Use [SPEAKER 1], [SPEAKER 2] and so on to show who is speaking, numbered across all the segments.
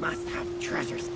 [SPEAKER 1] must have treasures.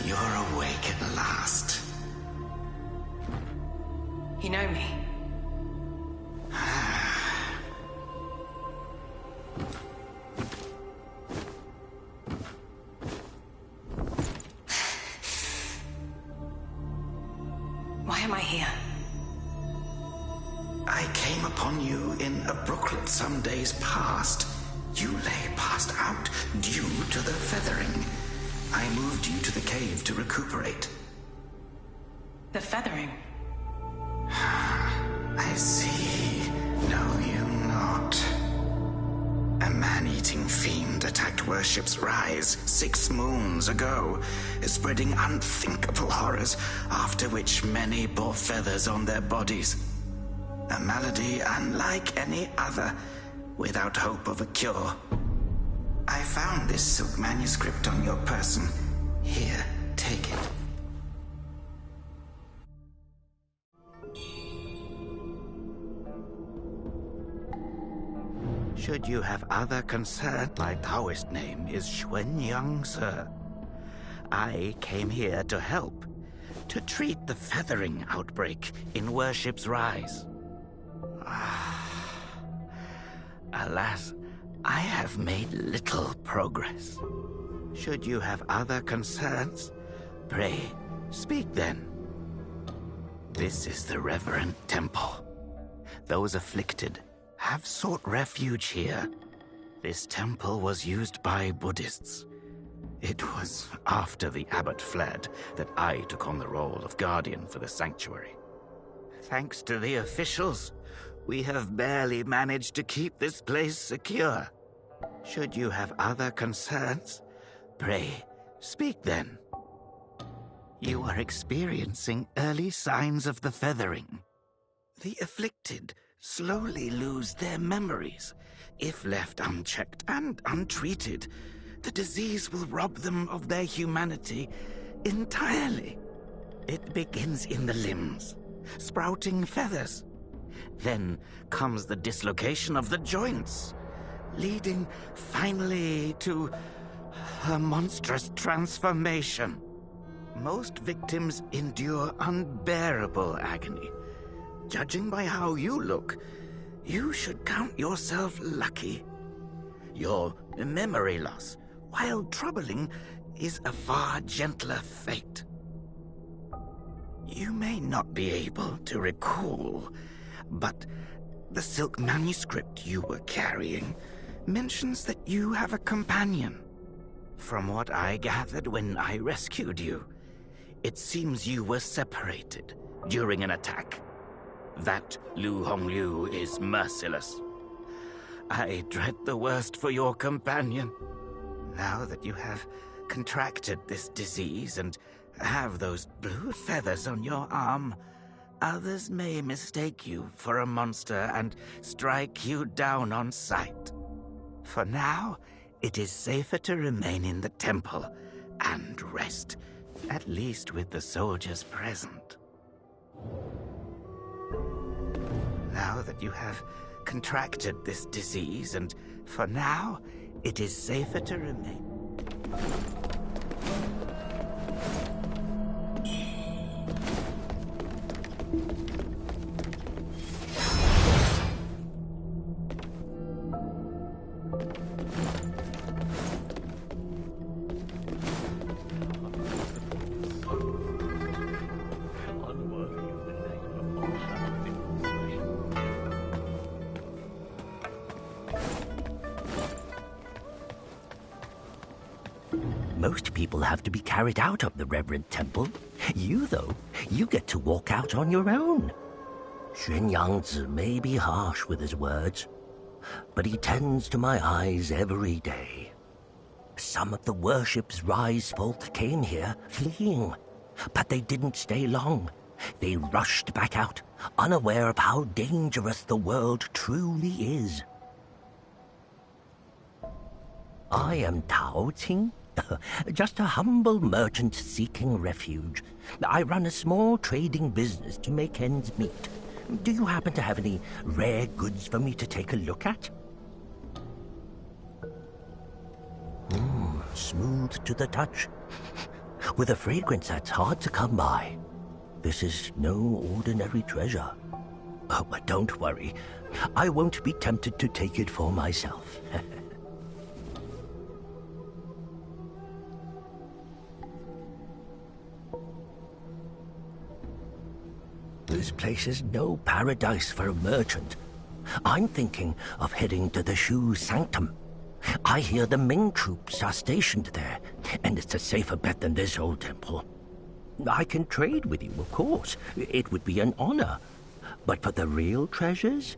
[SPEAKER 2] You're awake at last.
[SPEAKER 3] You know me? Why am I here?
[SPEAKER 2] I came upon you in a brooklet some days past. You lay passed out due to the feathering. I moved you to the cave to recuperate.
[SPEAKER 3] The feathering?
[SPEAKER 2] I see. Know you not. A man-eating fiend attacked Worship's Rise 6 moons ago, spreading unthinkable horrors, after which many bore feathers on their bodies. A malady unlike any other, without hope of a cure. I found this silk manuscript on your person. Here, take it. Should you have other concern, my Taoist name is Xuanyang, sir. I came here to help, to treat the feathering outbreak in Worship's Rise. Alas, I have made little progress. Should you have other concerns, pray, speak then. This is the reverent temple. Those afflicted have sought refuge here. This temple was used by Buddhists. It was after the abbot fled that I took on the role of guardian for the sanctuary. Thanks to the officials, we have barely managed to keep this place secure. Should you have other concerns, pray, speak then. You are experiencing early signs of the feathering. The afflicted slowly lose their memories. If left unchecked and untreated, the disease will rob them of their humanity entirely. It begins in the limbs, sprouting feathers. Then comes the dislocation of the joints, leading finally to a monstrous transformation. Most victims endure unbearable agony. Judging by how you look, you should count yourself lucky. Your memory loss, while troubling, is a far gentler fate. You may not be able to recall, but the silk manuscript you were carrying mentions that you have a companion. From what I gathered when I rescued you, it seems you were separated during an attack. That Lu Hongliu is merciless. I dread the worst for your companion. Now that you have contracted this disease and have those blue feathers on your arm, others may mistake you for a monster and strike you down on sight. For now, it is safer to remain in the temple and rest, at least with the soldiers present. Now that you have contracted this disease, and for now, it is safer to remain.
[SPEAKER 1] Most people have to be carried out of the Reverend Temple. You, though, you get to walk out on your own. Xuan Yangzi may be harsh with his words, but he tends to my eyes every day. Some of the worship's rise folk came here, fleeing, but they didn't stay long. They rushed back out, unaware of how dangerous the world truly is. I am Tao Qing, just a humble merchant seeking refuge. I run a small trading business to make ends meet. Do you happen to have any rare goods for me to take a look at? Smooth to the touch, with a fragrance that's hard to come by. This is no ordinary treasure. Oh, but don't worry, I won't be tempted to take it for myself. This place is no paradise for a merchant. I'm thinking of heading to the Shu Sanctum. I hear the Ming troops are stationed there, and it's a safer bet than this old temple. I can trade with you, of course. It would be an honor. But for the real treasures,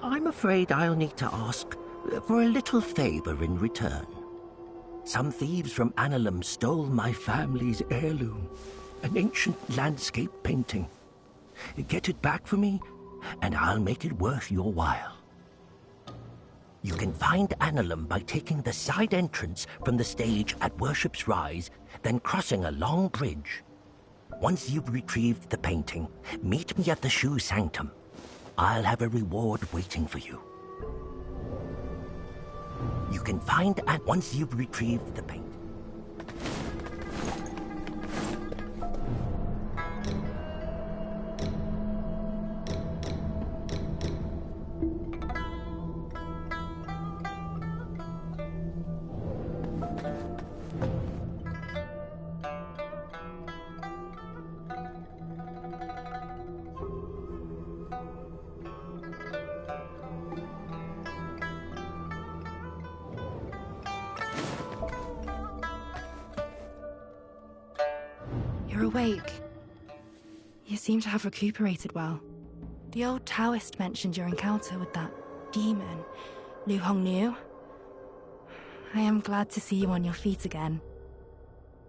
[SPEAKER 1] I'm afraid I'll need to ask for a little favor in return. Some thieves from Annalum stole my family's heirloom, an ancient landscape painting. Get it back for me, and I'll make it worth your while. You can find Annalum by taking the side entrance from the stage at Worship's Rise, then crossing a long bridge. Once you've retrieved the painting, meet me at the Shu Sanctum. I'll have a reward waiting for you. You can find once you've retrieved the painting.
[SPEAKER 4] You're awake. You seem to have recuperated well. The old Taoist mentioned your encounter with that demon, Lu Hongnu. I am glad to see you on your feet again.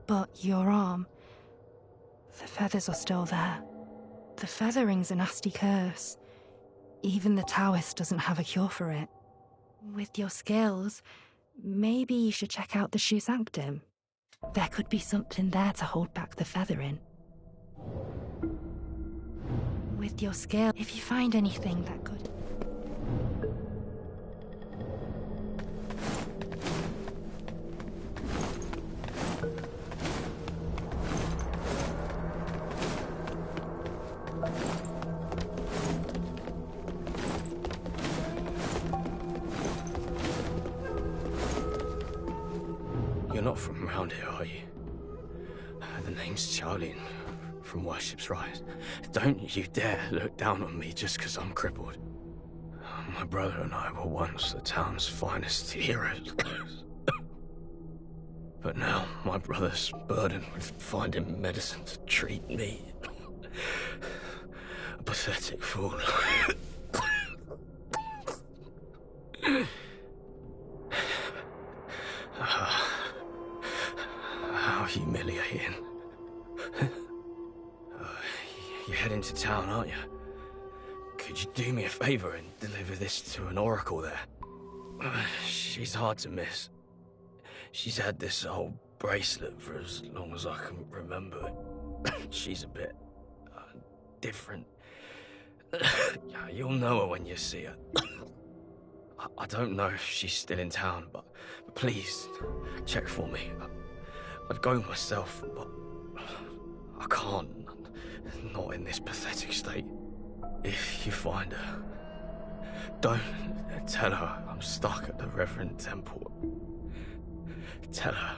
[SPEAKER 4] But your arm, the feathers are still there. The feathering's a nasty curse. Even the Taoist doesn't have a cure for it. With your skills, maybe you should check out the Shu Sanctum. There could be something there to hold back the feathering. With your skill, if you find anything that could...
[SPEAKER 5] You're not from around here, are you? The name's Charlene, from Worship's Rise. Don't you dare look down on me just because I'm crippled. My brother and I were once the town's finest heroes. But now my brother's burdened with finding medicine to treat me. A pathetic fool. How humiliating. You're heading to town, aren't you? Could you do me a favor and deliver this to an oracle there? She's hard to miss. She's had this old bracelet for as long as I can remember. She's a bit different. You'll know her when you see her. I don't know if she's still in town, but please check for me. I'd go myself, but I can't. Not in this pathetic state. If you find her, don't tell her I'm stuck at the Reverend Temple. Tell her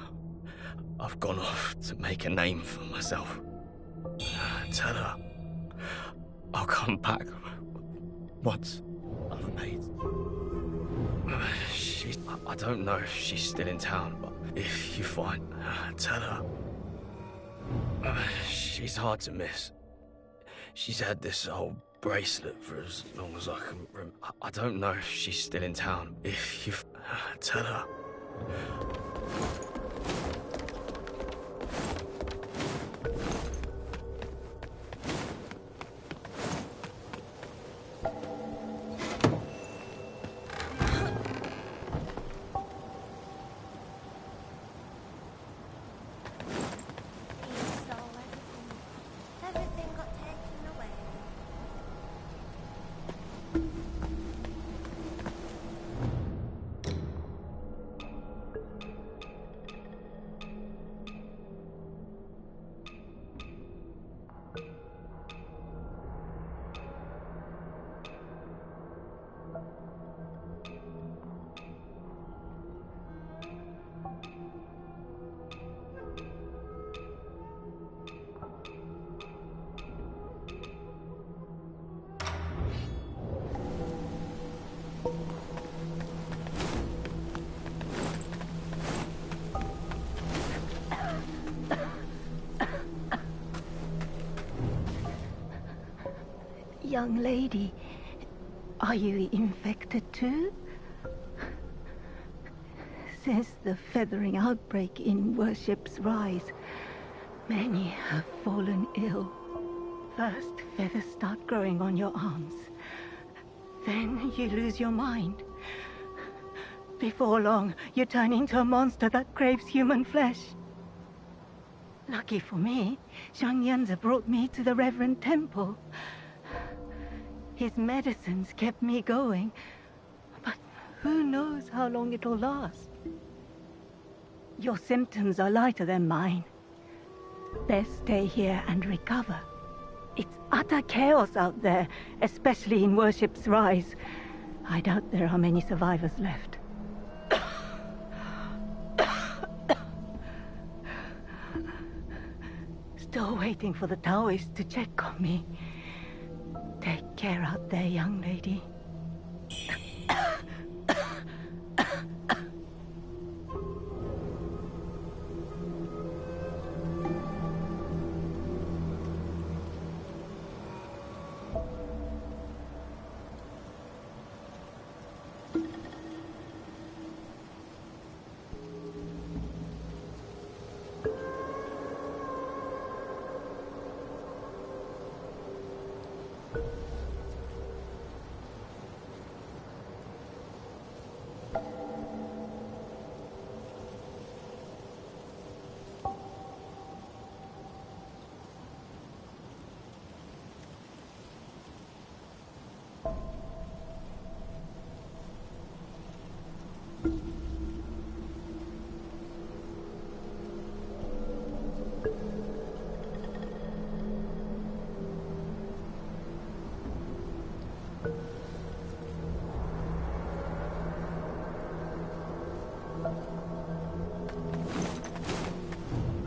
[SPEAKER 5] I've gone off to make a name for myself. Tell her I'll come back once I've made... I don't know if she's still in town, but If you find her, tell her. She's hard to miss. She's had this old bracelet for as long as I can remember. I don't know if she's still in town. If you tell her.
[SPEAKER 6] Everything got taken away.
[SPEAKER 7] Young lady, are you infected too? Since the feathering outbreak in Worship's Rise, many have fallen ill. First, feathers start growing on your arms. Then you lose your mind. Before long, you turn into a monster that craves human flesh. Lucky for me, Xiang Yanzi brought me to the Reverend Temple. His medicines kept me going, but who knows how long it'll last. Your symptoms are lighter than mine. Best stay here and recover. It's utter chaos out there, especially in Worship's Rise. I doubt there are many survivors left. Still waiting for the Taoists to check on me. Take care out there, young lady.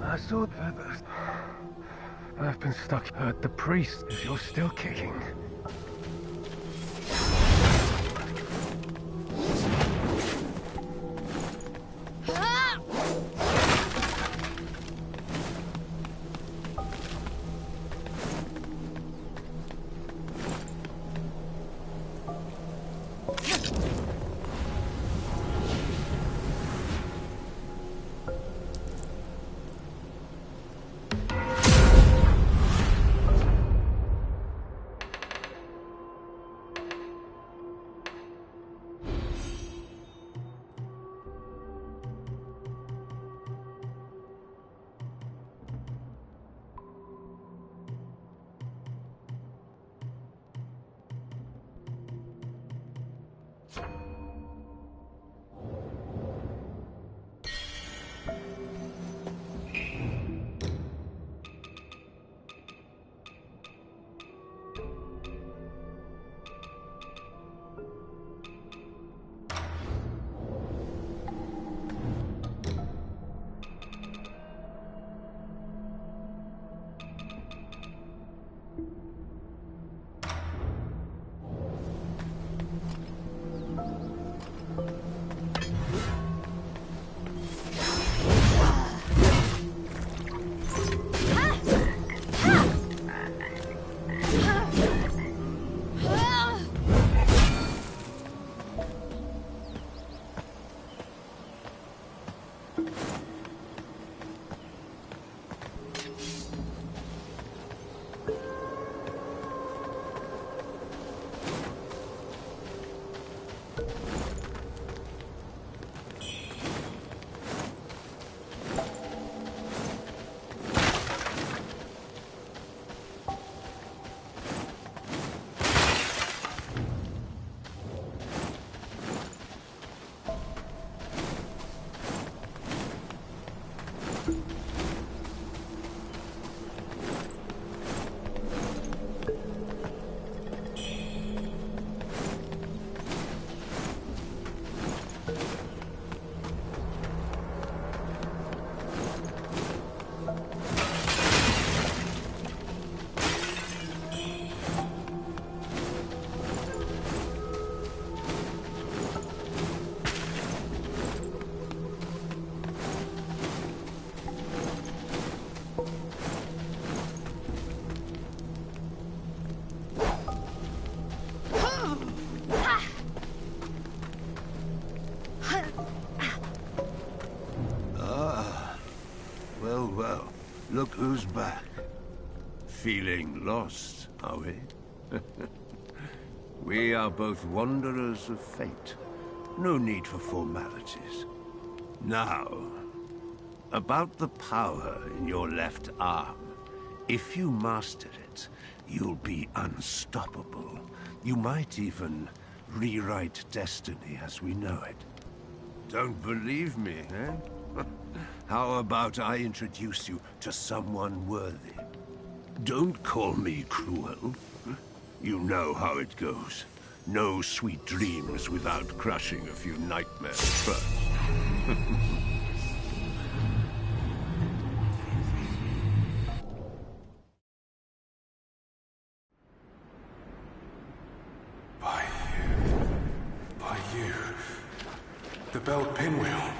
[SPEAKER 8] I saw feathers. I've been stuck. Heard the priest. If you're still kicking.
[SPEAKER 6] Look who's back. Feeling lost, are we? We are both wanderers of fate. No need for formalities. Now, about the power in your left arm. If you master it, you'll be unstoppable. You might even rewrite destiny as we know it. Don't believe me, eh? How about I introduce you to someone worthy? Don't call me cruel. You know how it goes. No sweet dreams without crushing a few nightmares first.
[SPEAKER 9] By you. The belt pinwheel.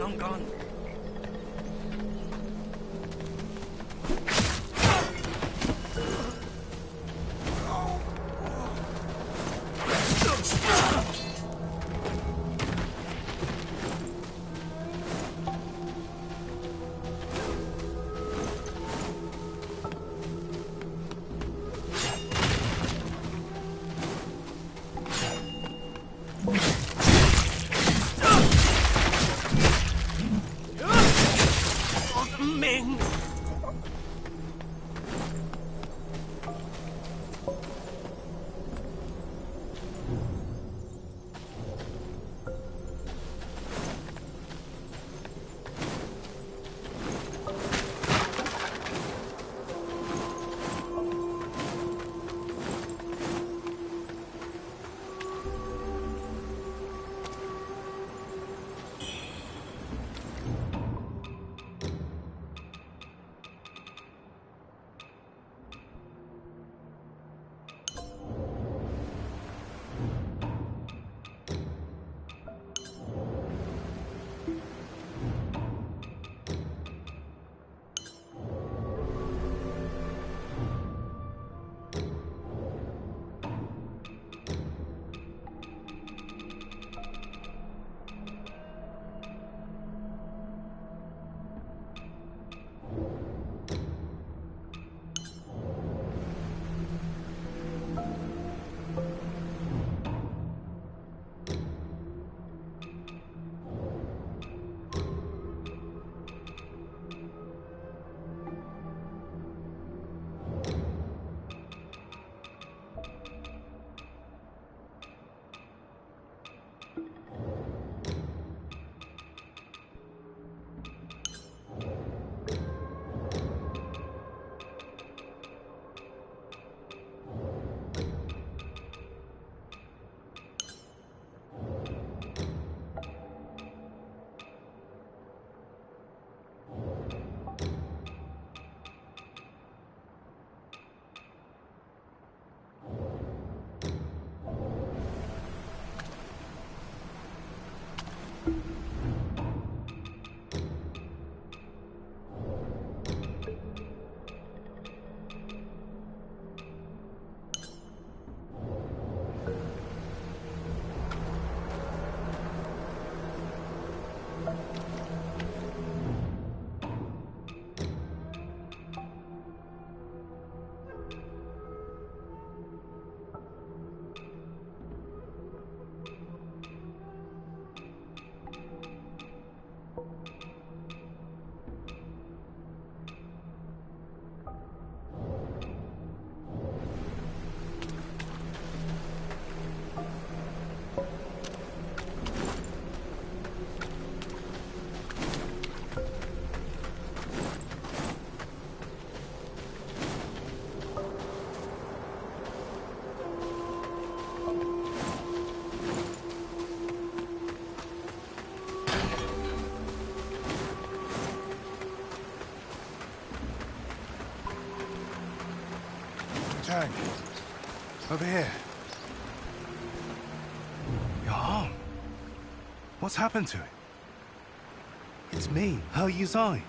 [SPEAKER 5] long gone.
[SPEAKER 8] Wuchang, over here. Your arm. What's happened to it? It's me, He Yuzai.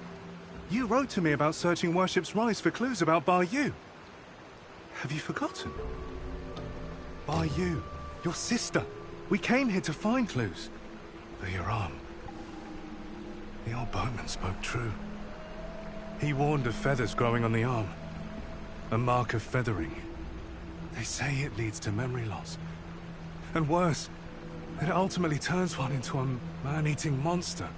[SPEAKER 8] You wrote to me about searching Worship's Rise for clues about Bar Yu. Have you forgotten? Bar Yu, your sister. We came here to find clues. But your arm. The old boatman spoke true. He warned of feathers growing on the arm. A mark of feathering. They say it leads to memory loss. And worse, it ultimately turns one into a man-eating monster.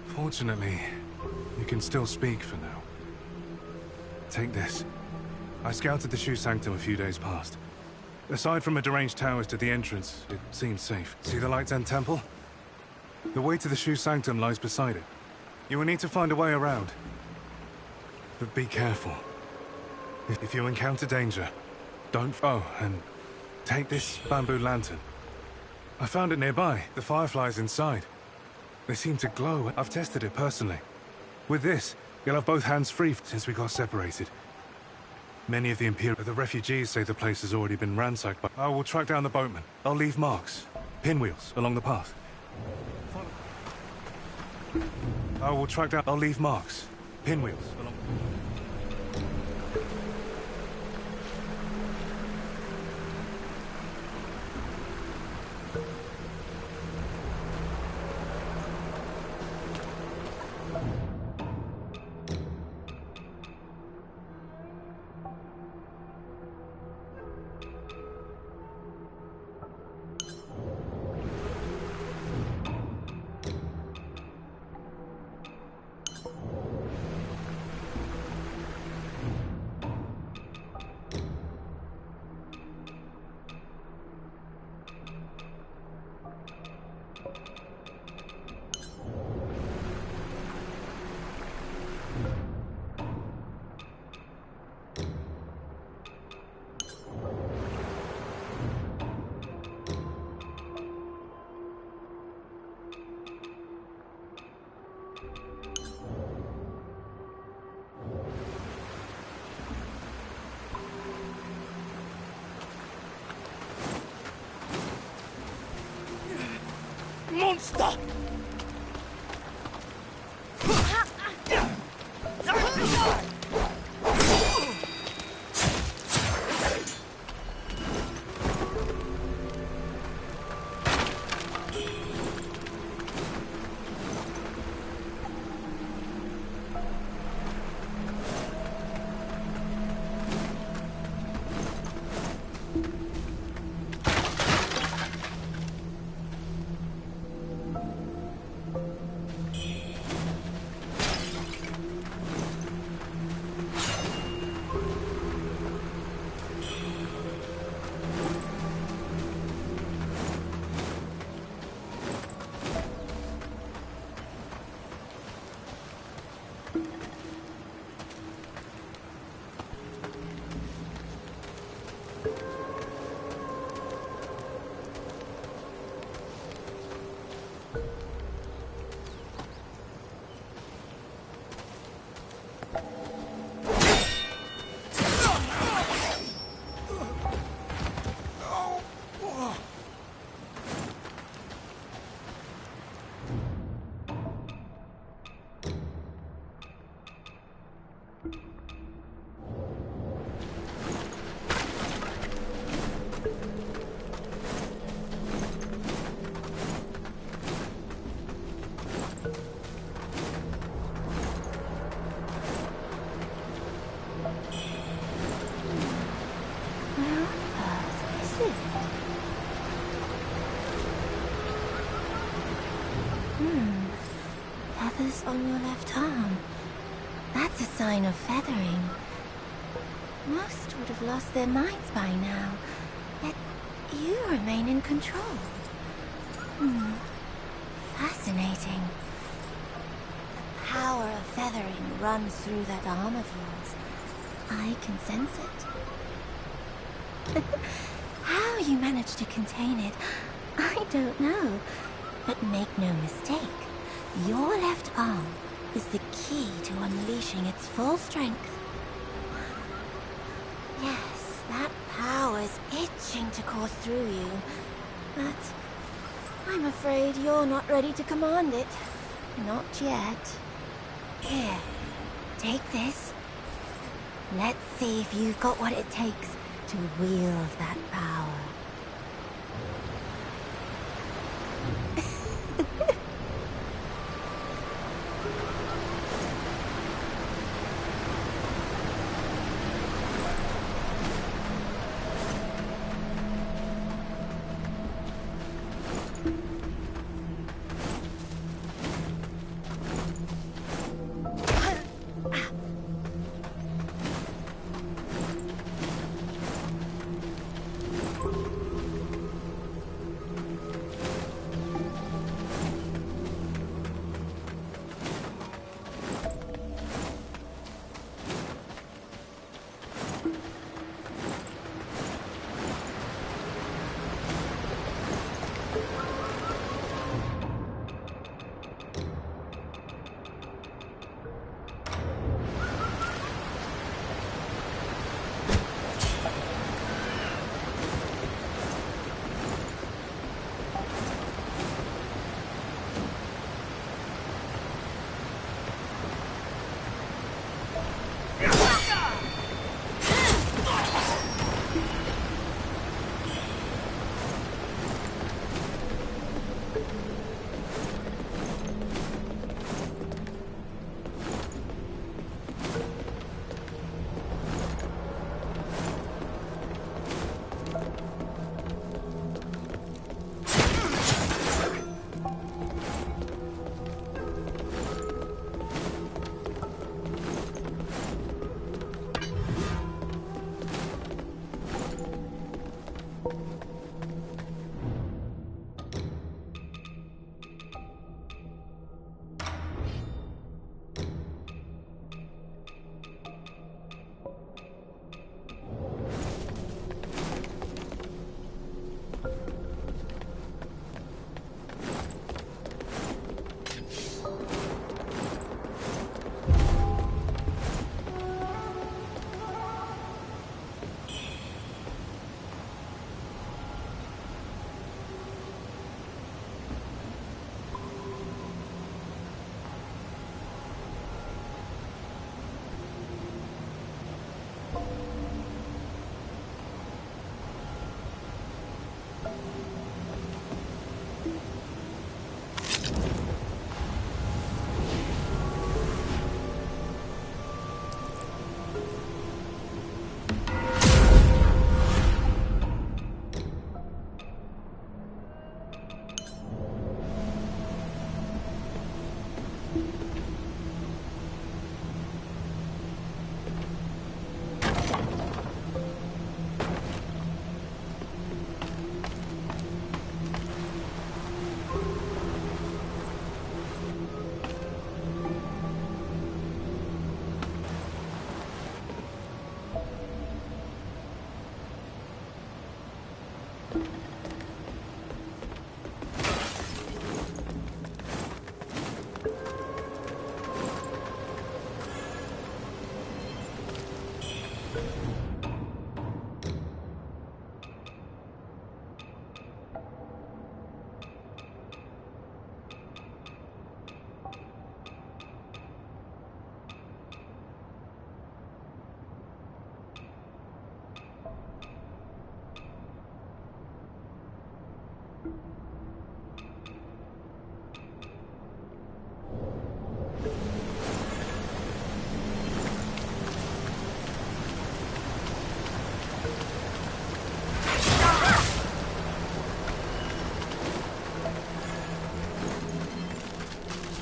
[SPEAKER 8] Fortunately, you can still speak for now. Take this. I scouted the Shu Sanctum a few days past. Aside from a deranged towers to the entrance, it seems safe. See the Light's End Temple? The way to the Shu Sanctum lies beside it. You will need to find a way around. But be careful. If you encounter danger, don't... Oh, and take this bamboo lantern. I found it nearby. The fireflies inside. They seem to glow. I've tested it personally. With this, you'll have both hands free since we got separated. Many of the the refugees say the place has already been ransacked, but I will track down the boatman. I'll leave marks, pinwheels, along the path. I will track down. I'll leave marks. Pinwheels.
[SPEAKER 5] Monster!
[SPEAKER 10] Feathers on your left arm. That's a sign of feathering. Most would have lost their minds by now, yet you remain in control. Fascinating. The power of feathering runs through that arm of yours. I can sense it. How you managed to contain it, I don't know. But make no mistake, your left arm is the key to unleashing its full strength. Yes, that power's itching to course through you, but I'm afraid you're not ready to command it. Not yet. Here, take this. Let's see if you've got what it takes to wield that power.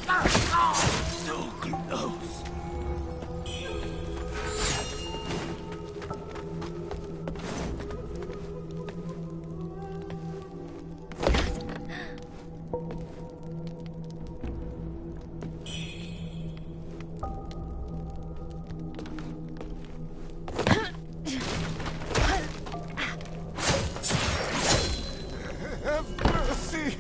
[SPEAKER 2] So close.
[SPEAKER 9] Have mercy!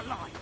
[SPEAKER 1] alive!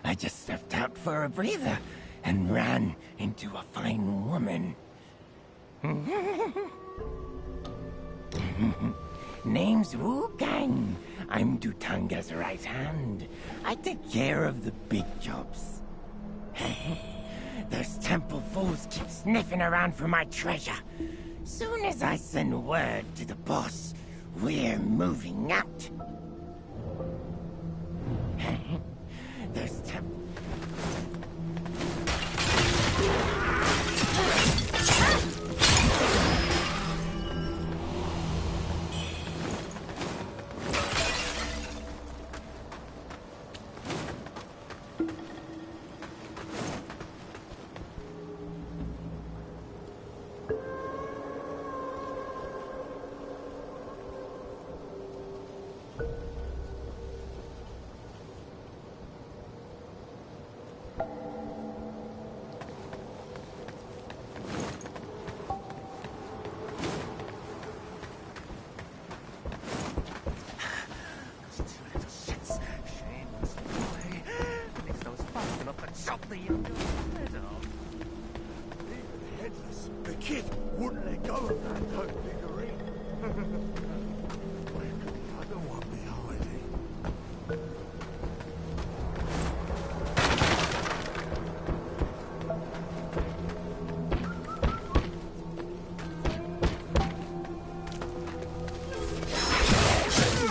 [SPEAKER 11] I just stepped out for a breather and ran into a fine woman. Name's Wuchang. I'm Dutanga's right hand. I take care of the big jobs. Those temple fools keep sniffing around for my treasure. Soon as I send word to the boss, we're moving out. Those temple...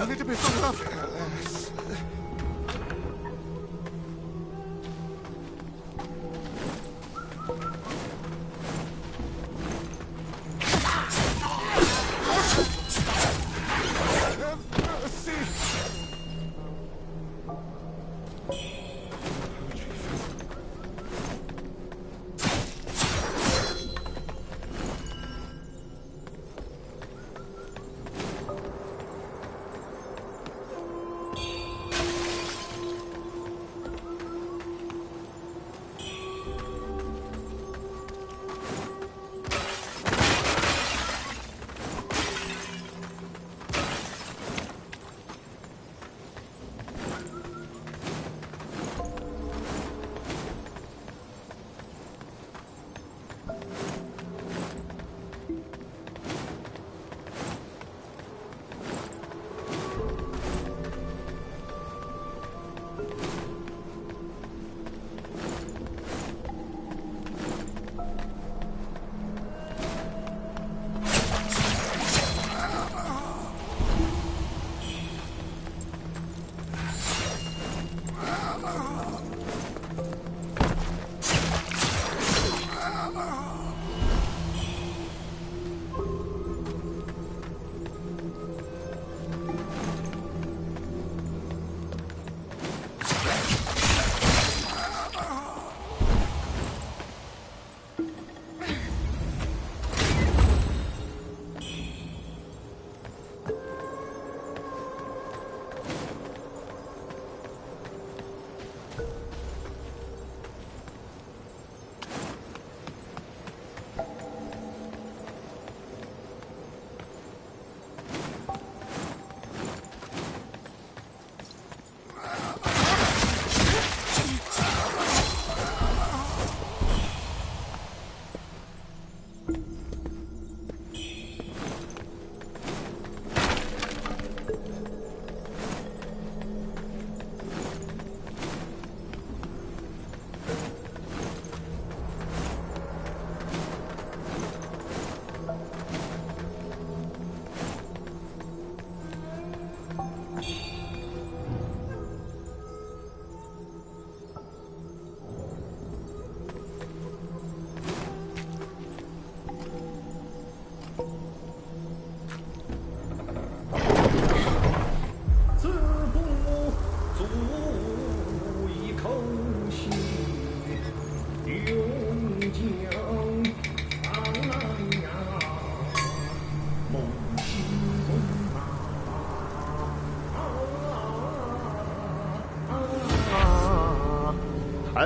[SPEAKER 9] need to be strong enough.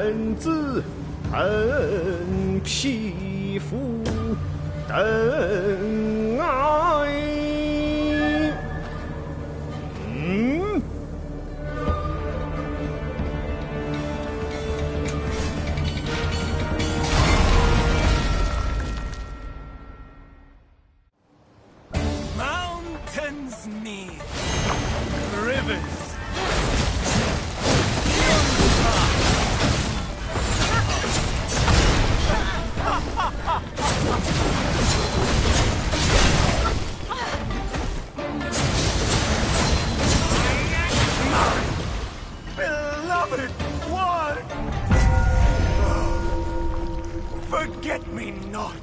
[SPEAKER 12] 臣子臣匹夫等爱。
[SPEAKER 13] Mountains near, rivers. Beloved one! Forget me not!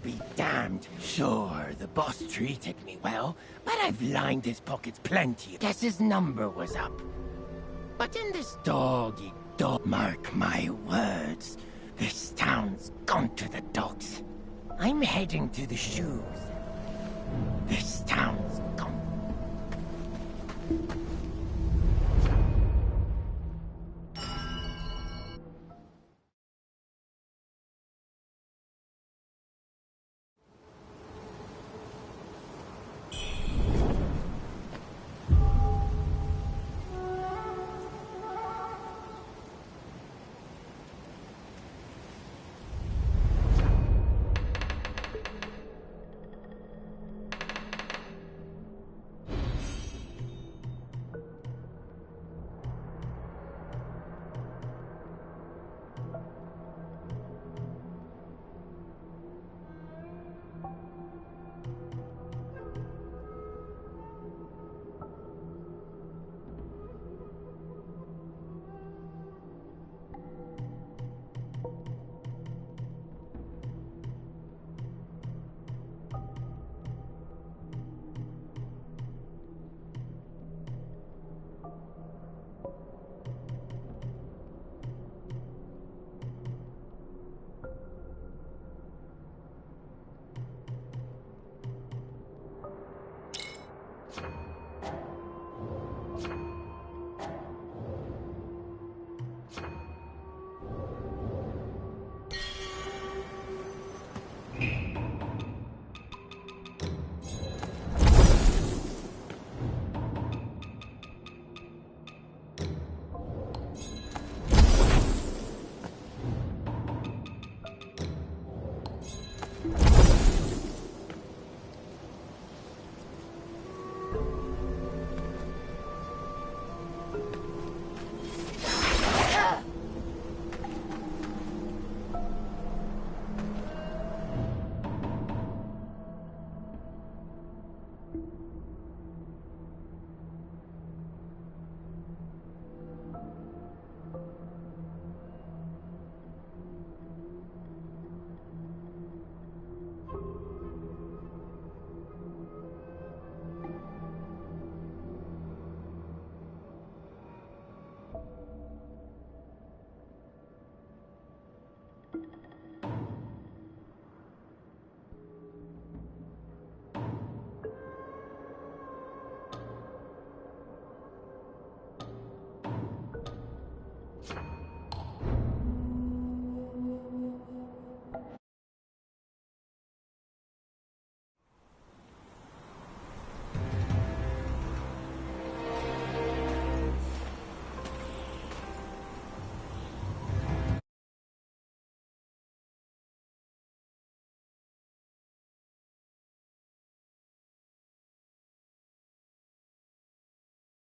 [SPEAKER 11] be damned. Sure, the boss treated me well, but I've lined his pockets plenty. Guess his number was up. But in this dog-eat-dog, mark my words, this town's gone to the dogs. I'm heading to the shoes. This town's gone.
[SPEAKER 10] You